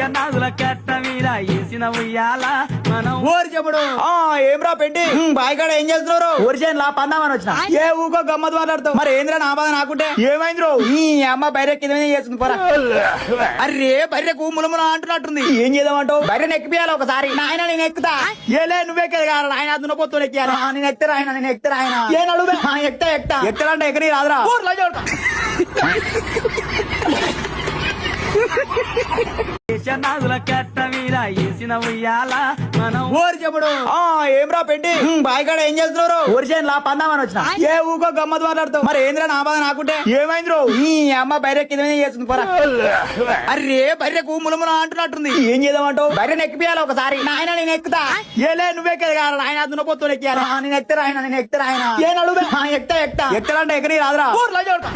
నాగుల కట్ట మీద వేసిన ఉయ్యాల మనం ఊరు చెప్పుడు ఏమ్రా పెట్టి బాయికాడ ఏం చేస్తున్నారు ఊరిచేను లా పందామని వచ్చిన ఏ ఊకో గమ్మత్ మాట్లాడుతావు మరి ఏంద్రా నా బాధ నాకుంటే ఏమైంది ఈ అమ్మ బైరె కింద చేస్తుంది పోరా అరే బైరెకు ములముల అంటున్నట్టుంది ఏం చేద్దామంటావు బైరెని ఎక్కిపియాలి ఒకసారి నాయన నేను ఎక్కుతా ఏలే నువ్వే కదా ఆయన దున్నపోతూ ఎక్కియాలి నేను ఎక్కుతారా ఆయన నేను ఎక్కుతారా ఆయన ఏ నడువే ఎక్కుతా ఎక్కడంటే ఎక్కడి రాదురా ఊర్లో చూడతా నాగుల కట్ట మీద వేసిన ఉయ్యాల మనం ఊరు చెప్పుడు ఏమ్రా పెట్టి బాయికాడ ఏం చేస్తున్నారు ఊరిచేను లా పందామని వచ్చిన ఏ ఊకో గమ్మత్ మాట్లాడుతావు మరి ఏంద్రా నా బాధ నాకుంటే ఏమైంది ఈ అమ్మ బైరె కింద చేస్తుంది పోరా అరే బైరెకు ములముల అంటున్నట్టుంది ఏం చేద్దామంటావు బైరెని ఎక్కిపియాలి ఒకసారి నాయన నేను ఎక్కుతా ఏలే నువ్వే కదా ఆయన దున్నపోతూ ఎక్కియాలి నేను ఎక్కుతారా ఆయన నేను ఎక్కుతారా ఆయన ఏ నడువే ఎక్కుతా ఎక్కడంటే ఎక్కడి రాదురా ఊర్లో చూడతా